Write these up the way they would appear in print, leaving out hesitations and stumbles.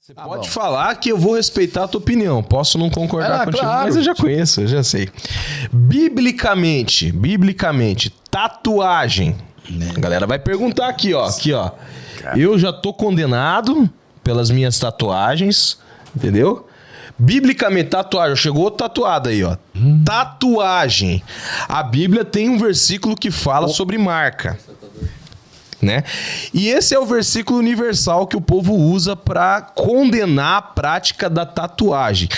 Você pode falar que eu vou respeitar a tua opinião. Posso não concordar contigo, claro. mas eu já conheço, eu já sei. Biblicamente, tatuagem. A galera vai perguntar aqui, ó. Eu já tô condenado pelas minhas tatuagens, entendeu? Biblicamente, tatuagem. Chegou outro tatuado aí, ó. Tatuagem. A Bíblia tem um versículo que fala sobre marca. Né? E esse é o versículo universal que o povo usa para condenar a prática da tatuagem.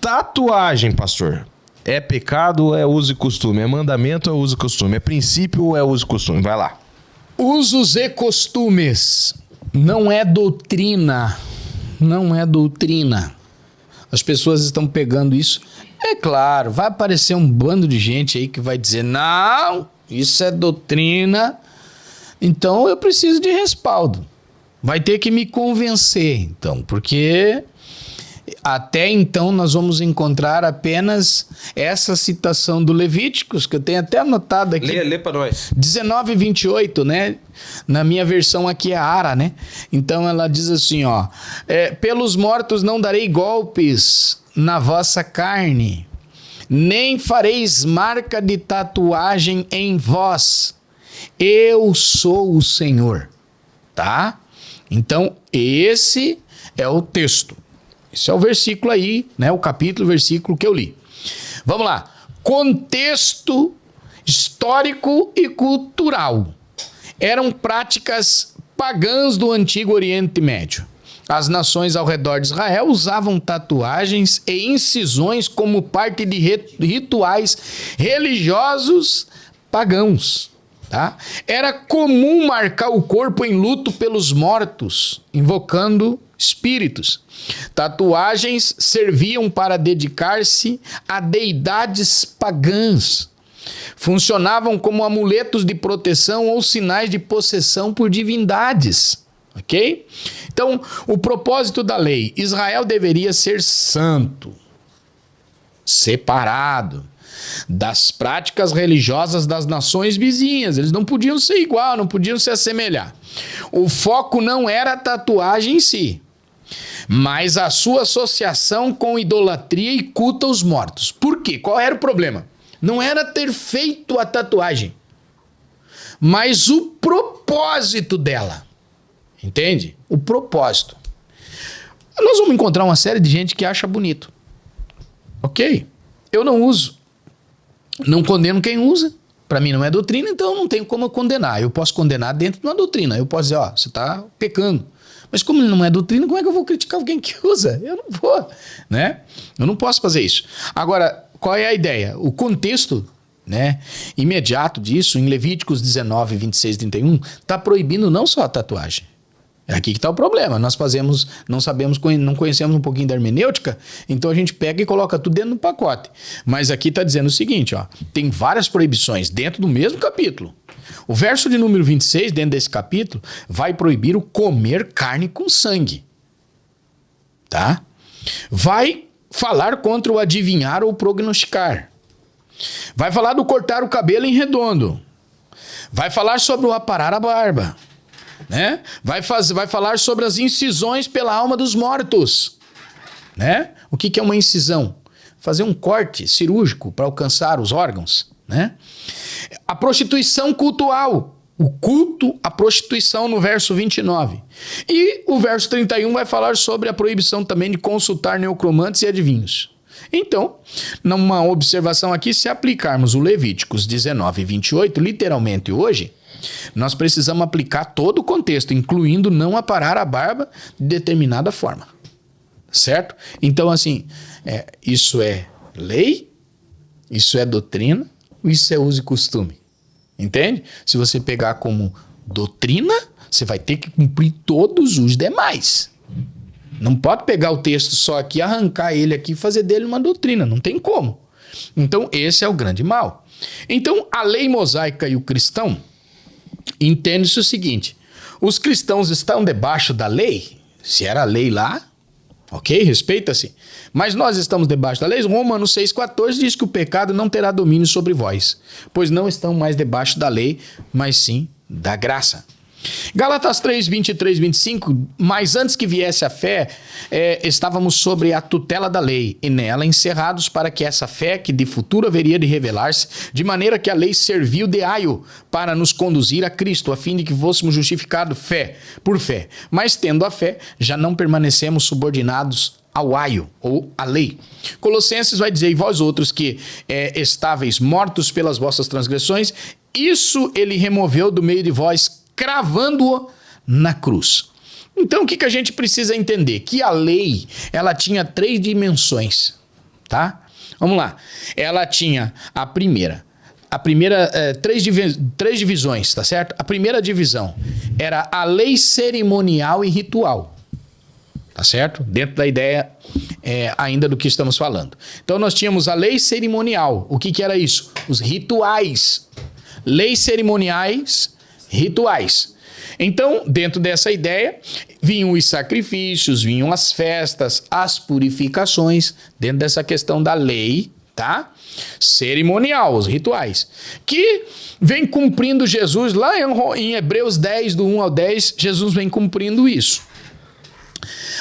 Tatuagem, pastor, é pecado ou é uso e costume? É mandamento ou é uso e costume? É princípio ou é uso e costume? Vai lá. Usos e costumes. Não é doutrina. Não é doutrina. As pessoas estão pegando isso. É claro, vai aparecer um bando de gente aí que vai dizer, não, isso é doutrina. Então eu preciso de respaldo. Vai ter que me convencer, então, porque até então nós vamos encontrar apenas essa citação do Levíticos, que eu tenho até anotado aqui. Lê para nós. 19:28, né? Na minha versão aqui é Ara, né? Então ela diz assim, ó. Pelos mortos não darei golpes na vossa carne, nem fareis marca de tatuagem em vós. Eu sou o Senhor, tá? Então, esse é o texto. Esse é o versículo aí, né? O capítulo, o versículo que eu li. Vamos lá. Contexto histórico e cultural. Eram práticas pagãs do Antigo Oriente Médio. As nações ao redor de Israel usavam tatuagens e incisões como parte de rituais religiosos pagãos. Tá? Era comum marcar o corpo em luto pelos mortos, invocando espíritos. Tatuagens serviam para dedicar-se a deidades pagãs. Funcionavam como amuletos de proteção ou sinais de possessão por divindades. Ok? Então, o propósito da lei: Israel deveria ser santo, separado das práticas religiosas das nações vizinhas. Eles não podiam ser igual, não podiam se assemelhar. O foco não era a tatuagem em si, mas a sua associação com idolatria e culto aos mortos. Por quê? Qual era o problema? Não era ter feito a tatuagem, mas o propósito dela. Entende? O propósito. Nós vamos encontrar uma série de gente que acha bonito. Ok? Eu não uso. Não condeno quem usa. Para mim não é doutrina, então não tenho como eu condenar. Eu posso condenar dentro de uma doutrina. Eu posso dizer, ó, você está pecando. Mas como ele não é doutrina, como é que eu vou criticar alguém que usa? Eu não vou, né? Eu não posso fazer isso. Agora, qual é a ideia? O contexto, né, imediato disso, em Levíticos 19, 26, 31, está proibindo não só a tatuagem. É aqui que está o problema. Nós não conhecemos um pouquinho da hermenêutica, então a gente pega e coloca tudo dentro do pacote. Mas aqui está dizendo o seguinte, ó, tem várias proibições dentro do mesmo capítulo. O verso de número 26, dentro desse capítulo, vai proibir o comer carne com sangue. Tá? Vai falar contra o adivinhar ou prognosticar. Vai falar do cortar o cabelo em redondo. Vai falar sobre o aparar a barba. Né? Vai falar sobre as incisões pela alma dos mortos. Né? O que é uma incisão? Fazer um corte cirúrgico para alcançar os órgãos. Né? A prostituição cultual. O culto à prostituição no verso 29. E o verso 31 vai falar sobre a proibição também de consultar necromantes e adivinhos. Então, numa observação aqui, se aplicarmos o Levíticos 19 e 28, literalmente hoje, nós precisamos aplicar todo o contexto, incluindo não aparar a barba de determinada forma. Certo? Então, assim, isso é lei, isso é doutrina, isso é uso e costume. Entende? Se você pegar como doutrina, você vai ter que cumprir todos os demais. Não pode pegar o texto só aqui, arrancar ele aqui e fazer dele uma doutrina. Não tem como. Então, esse é o grande mal. Então, a lei mosaica e o cristão entende-se o seguinte: os cristãos estão debaixo da lei, se era a lei lá, ok, respeita-se, mas nós estamos debaixo da lei. Romanos 6,14 diz que o pecado não terá domínio sobre vós, pois não estão mais debaixo da lei, mas sim da graça. Gálatas 3, 23, 25, mas antes que viesse a fé, estávamos sobre a tutela da lei, e nela encerrados para que essa fé, que de futuro haveria de revelar-se, de maneira que a lei serviu de aio para nos conduzir a Cristo, a fim de que fôssemos justificados por fé. Mas tendo a fé, já não permanecemos subordinados ao aio, ou à lei. Colossenses vai dizer, e vós outros que estáveis mortos pelas vossas transgressões, isso ele removeu do meio de vós, cravando-o na cruz. Então, o que a gente precisa entender? Que a lei, ela tinha 3 dimensões, tá? Vamos lá. Ela tinha a primeira, três divisões, tá certo? A primeira divisão era a lei cerimonial e ritual, tá certo? Dentro da ideia ainda do que estamos falando. Então, nós tínhamos a lei cerimonial. O que era isso? Os rituais. Leis cerimoniais, rituais. Então, dentro dessa ideia, vinham os sacrifícios, vinham as festas, as purificações, dentro dessa questão da lei, tá? Cerimonial, os rituais, que vem cumprindo Jesus, lá em Hebreus 10, do 1 ao 10, Jesus vem cumprindo isso.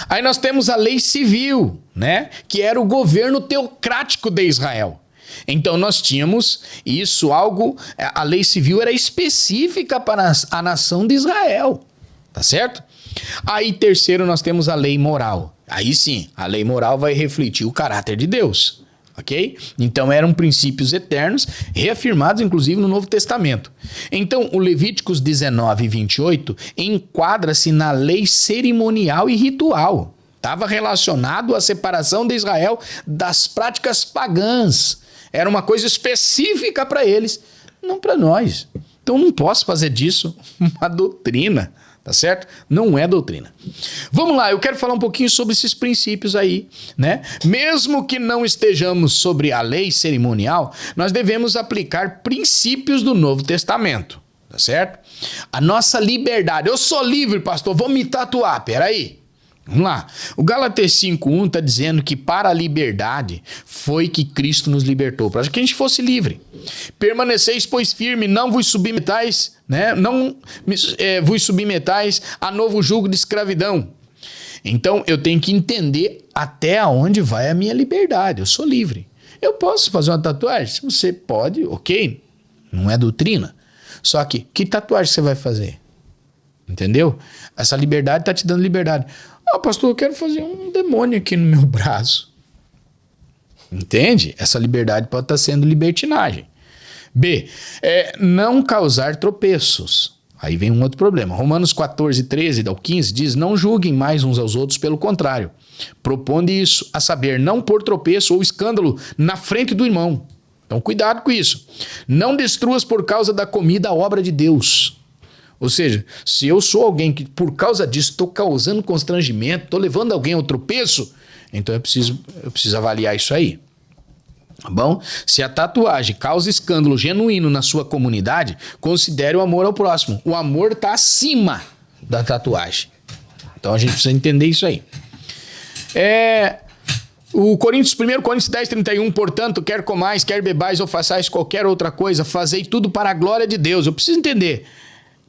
Aí nós temos a lei civil, né? Que era o governo teocrático de Israel. Então nós tínhamos isso, a lei civil era específica para a nação de Israel, tá certo? Aí terceiro nós temos a lei moral. Aí sim, a lei moral vai refletir o caráter de Deus, ok? Então eram princípios eternos, reafirmados inclusive no Novo Testamento. Então o Levíticos 19 e 28 enquadra-se na lei cerimonial e ritual. Estava relacionado à separação de Israel das práticas pagãs. Era uma coisa específica para eles, não para nós. Então não posso fazer disso uma doutrina, tá certo? Não é doutrina. Vamos lá, eu quero falar um pouquinho sobre esses princípios aí, né? Mesmo que não estejamos sobre a lei cerimonial, nós devemos aplicar princípios do Novo Testamento, tá certo? A nossa liberdade. Eu sou livre, pastor, vou me tatuar, peraí. Vamos lá. O Gálatas 5:1 está dizendo que para a liberdade foi que Cristo nos libertou, para que a gente fosse livre. Permaneceis, pois, firme, não vos submetais, né? Vos submetais a novo jugo de escravidão. Então eu tenho que entender até onde vai a minha liberdade. Eu sou livre. Eu posso fazer uma tatuagem? Você pode, ok. Não é doutrina. Só que tatuagem você vai fazer? Entendeu? Essa liberdade está te dando liberdade. Pastor, eu quero fazer um demônio aqui no meu braço. Entende? Essa liberdade pode estar sendo libertinagem. B, não causar tropeços. Aí vem um outro problema. Romanos 14, 13 ao 15 diz, não julguem mais uns aos outros, pelo contrário. Proponde isso, a saber, não pôr tropeço ou escândalo na frente do irmão. Então cuidado com isso. Não destruas por causa da comida a obra de Deus. Ou seja, se eu sou alguém que por causa disso estou causando constrangimento, estou levando alguém ao tropeço, então eu preciso avaliar isso aí. Tá bom? Se a tatuagem causa escândalo genuíno na sua comunidade, considere o amor ao próximo. O amor está acima da tatuagem. Então a gente precisa entender isso aí. 1 Coríntios 10, 31, portanto, quer comais, quer bebais ou façais qualquer outra coisa, fazei tudo para a glória de Deus. Eu preciso entender.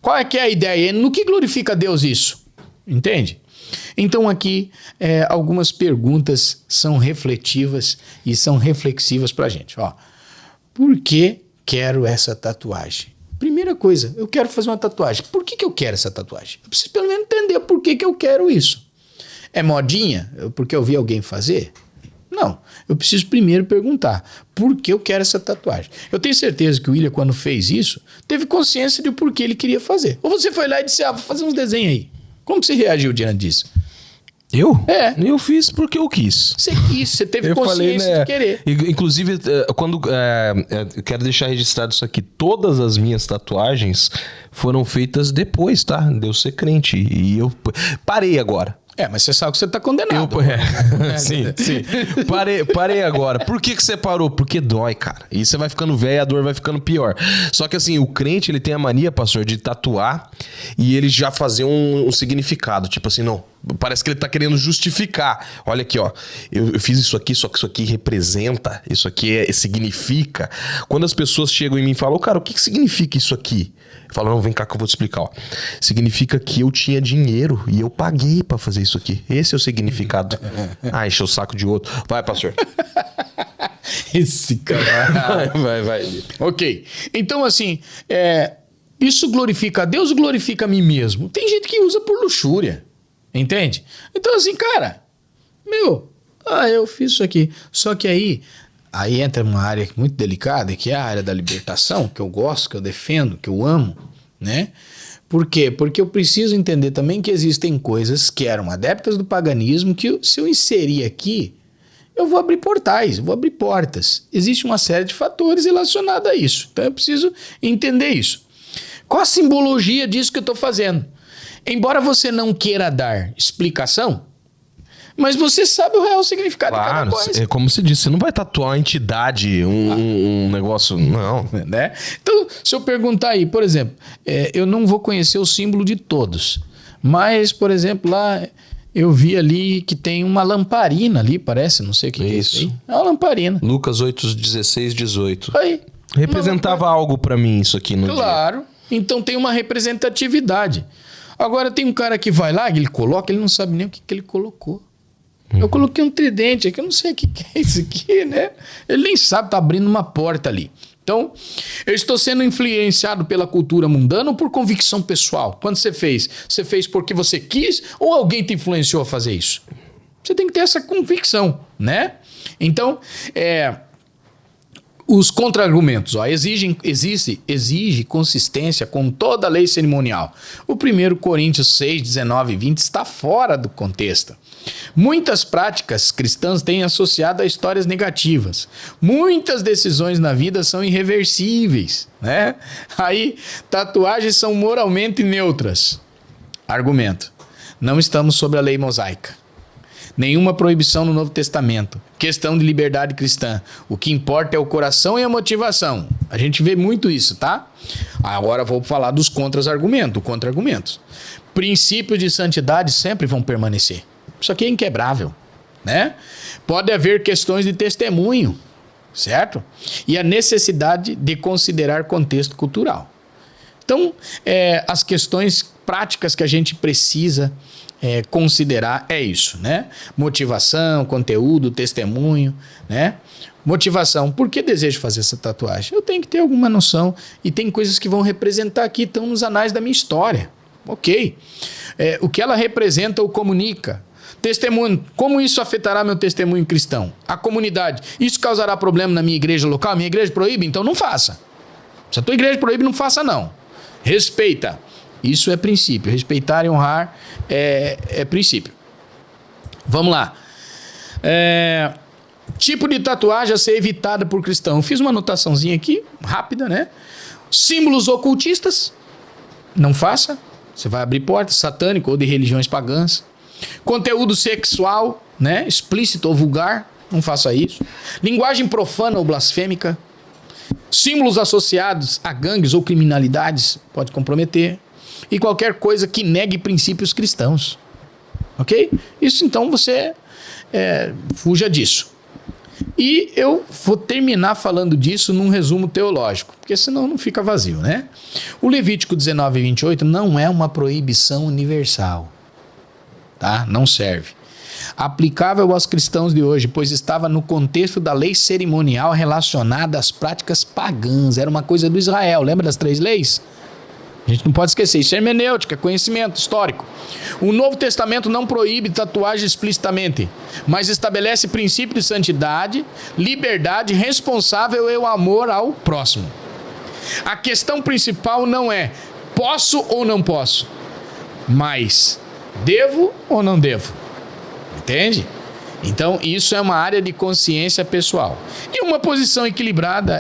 Qual é que é a ideia? No que glorifica a Deus isso? Entende? Então aqui algumas perguntas são refletivas e são reflexivas pra gente. Ó, por que quero essa tatuagem? Primeira coisa, eu quero fazer uma tatuagem. Por que eu quero essa tatuagem? Eu preciso pelo menos entender por que eu quero isso. É modinha? Porque eu vi alguém fazer? Não, eu preciso primeiro perguntar, por que eu quero essa tatuagem? Eu tenho certeza que o William, quando fez isso, teve consciência de por que ele queria fazer. Ou você foi lá e disse, vou fazer uns desenhos aí. Como que você reagiu diante disso? Eu? Eu fiz porque eu quis. Você quis, você teve consciência de querer. Inclusive, quando eu quero deixar registrado isso aqui, todas as minhas tatuagens foram feitas depois, tá? De eu ser crente. E eu parei agora. Mas você sabe que você tá condenado. Sim. Parei agora. Por que você parou? Porque dói, cara. E você vai ficando velho, a dor vai ficando pior. Só que assim, o crente, ele tem a mania, pastor, de tatuar e ele já fazer um significado. Tipo assim, não, Parece que ele tá querendo justificar. Olha aqui, ó. Eu fiz isso aqui, só que isso aqui representa, isso aqui significa. Quando as pessoas chegam em mim e falam, cara, o que significa isso aqui? Eu falo, não, vem cá que eu vou te explicar, ó. Significa que eu tinha dinheiro e eu paguei pra fazer isso aqui. Esse é o significado. Ah, encheu o saco de outro. Vai, pastor. Esse cara. Vai. Ok. Então, assim, isso glorifica a Deus ou glorifica a mim mesmo? Tem gente que usa por luxúria. Entende? Então, assim, cara, eu fiz isso aqui. Só que aí entra uma área muito delicada, que é a área da libertação, que eu gosto, que eu defendo, que eu amo, né? Por quê? Porque eu preciso entender também que existem coisas que eram adeptas do paganismo que se eu inserir aqui, eu vou abrir portais, eu vou abrir portas. Existe uma série de fatores relacionados a isso. Então eu preciso entender isso. Qual a simbologia disso que eu estou fazendo? Embora você não queira dar explicação, mas você sabe o real significado de cada coisa. É como se disse, você não vai tatuar uma entidade, um negócio, não. Né? Então, se eu perguntar aí, por exemplo, eu não vou conhecer o símbolo de todos, mas, por exemplo, lá eu vi ali que tem uma lamparina ali, parece, não sei o que é isso aí. É uma lamparina. Lucas 8, 16, 18. Aí. Representava algo pra mim isso aqui no dia. Claro. Então tem uma representatividade. Agora tem um cara que vai lá, ele coloca, ele não sabe nem o que ele colocou. Eu coloquei um tridente aqui, eu não sei o que é isso aqui, né? Ele nem sabe, tá abrindo uma porta ali. Então, eu estou sendo influenciado pela cultura mundana ou por convicção pessoal? Quando você fez porque você quis ou alguém te influenciou a fazer isso? Você tem que ter essa convicção, né? Então, os contra-argumentos, exige consistência com toda a lei cerimonial. O 1 Coríntios 6, 19 e 20 está fora do contexto. Muitas práticas cristãs têm associado a histórias negativas. Muitas decisões na vida são irreversíveis, né? Aí, tatuagens são moralmente neutras. Argumento. Não estamos sobre a lei mosaica. Nenhuma proibição no Novo Testamento. Questão de liberdade cristã. O que importa é o coração e a motivação. A gente vê muito isso, tá? Agora vou falar dos contra-argumentos. Princípios de santidade sempre vão permanecer. Isso aqui é inquebrável, né? Pode haver questões de testemunho, certo? E a necessidade de considerar contexto cultural. Então, as questões práticas que a gente precisa considerar é isso, né? Motivação, conteúdo, testemunho, né? Motivação. Por que desejo fazer essa tatuagem? Eu tenho que ter alguma noção e tem coisas que vão representar aqui, estão nos anais da minha história. Ok. O que ela representa ou comunica. Testemunho. Como isso afetará meu testemunho cristão? A comunidade. Isso causará problema na minha igreja local? Minha igreja proíbe? Então não faça. Se a tua igreja proíbe, não faça não. Respeita. Isso é princípio. Respeitar e honrar é princípio. Vamos lá. Tipo de tatuagem a ser evitada por cristão. Eu fiz uma anotaçãozinha aqui, rápida, né? Símbolos ocultistas. Não faça. Você vai abrir portas, satânico ou de religiões pagãs. Conteúdo sexual, né? Explícito ou vulgar. Não faça isso. Linguagem profana ou blasfêmica. Símbolos associados a gangues ou criminalidades. Pode comprometer. E qualquer coisa que negue princípios cristãos. Ok? Isso então você fuja disso. E eu vou terminar falando disso num resumo teológico, porque senão não fica vazio, né? O Levítico 19 e 28 não é uma proibição universal, tá? Não serve. Aplicável aos cristãos de hoje, pois estava no contexto da lei cerimonial relacionada às práticas pagãs. Era uma coisa do Israel, lembra das 3 leis? A gente não pode esquecer, isso é hermenêutica, conhecimento histórico. O Novo Testamento não proíbe tatuagem explicitamente, mas estabelece princípio de santidade, liberdade, responsável e o amor ao próximo. A questão principal não é posso ou não posso, mas devo ou não devo. Entende? Então, isso é uma área de consciência pessoal. E uma posição equilibrada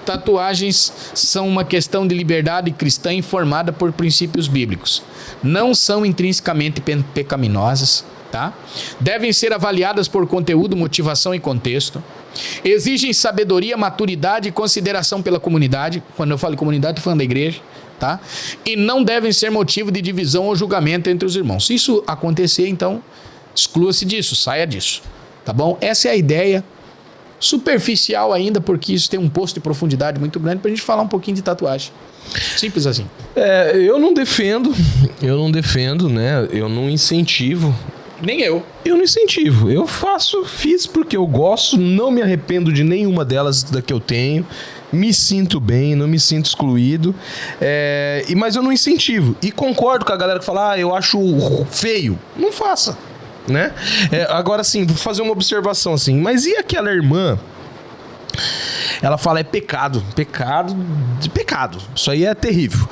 tatuagens são uma questão de liberdade cristã informada por princípios bíblicos. Não são intrinsecamente pecaminosas, tá? Devem ser avaliadas por conteúdo, motivação e contexto. Exigem sabedoria, maturidade e consideração pela comunidade. Quando eu falo comunidade, estou falando da igreja, tá? E não devem ser motivo de divisão ou julgamento entre os irmãos. Se isso acontecer, então, exclua-se disso, saia disso, tá bom? Essa é a ideia superficial ainda, porque isso tem um posto de profundidade muito grande pra gente falar um pouquinho de tatuagem. Simples assim. Eu não defendo, né? Eu não incentivo. Nem eu. Eu não incentivo. Eu fiz porque eu gosto, não me arrependo de nenhuma delas da que eu tenho. Me sinto bem, não me sinto excluído. Mas eu não incentivo. E concordo com a galera que fala, eu acho feio. Não faça, né? Agora sim, vou fazer uma observação assim. Mas e aquela irmã? Ela fala, é pecado. Pecado. Isso aí é terrível.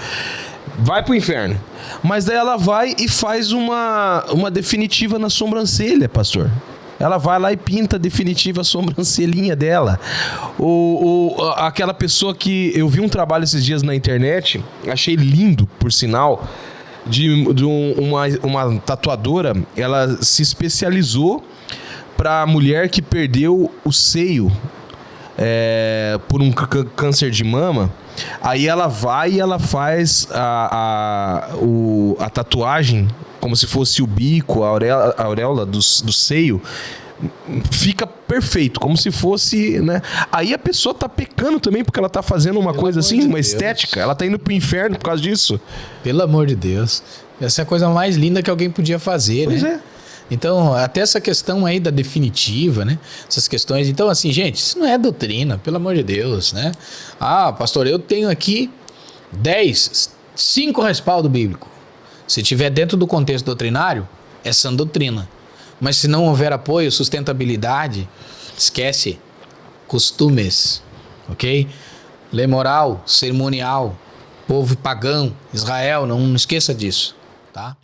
Vai pro inferno. Mas daí ela vai e faz uma definitiva na sobrancelha, pastor. Ela vai lá e pinta definitiva a sobrancelhinha dela. Aquela pessoa que... Eu vi um trabalho esses dias na internet, achei lindo, por sinal, de uma tatuadora. Ela se especializou pra mulher que perdeu o seio por um câncer de mama. Aí ela vai e ela faz a tatuagem como se fosse o bico, a auréola do seio. Fica perfeito, como se fosse, né? Aí a pessoa tá pecando também porque ela tá fazendo uma coisa assim, uma estética. Ela tá indo pro inferno por causa disso. Pelo amor de Deus. Essa é a coisa mais linda que alguém podia fazer, pois né? Então, até essa questão aí da definitiva, né? Essas questões. Então, assim, gente, isso não é doutrina, pelo amor de Deus, né? Pastor, eu tenho aqui 5 respaldo bíblico. Se tiver dentro do contexto doutrinário, é sã doutrina. Mas se não houver apoio, sustentabilidade, esquece. Costumes, ok? Lei moral, cerimonial, povo pagão, Israel, não esqueça disso, tá?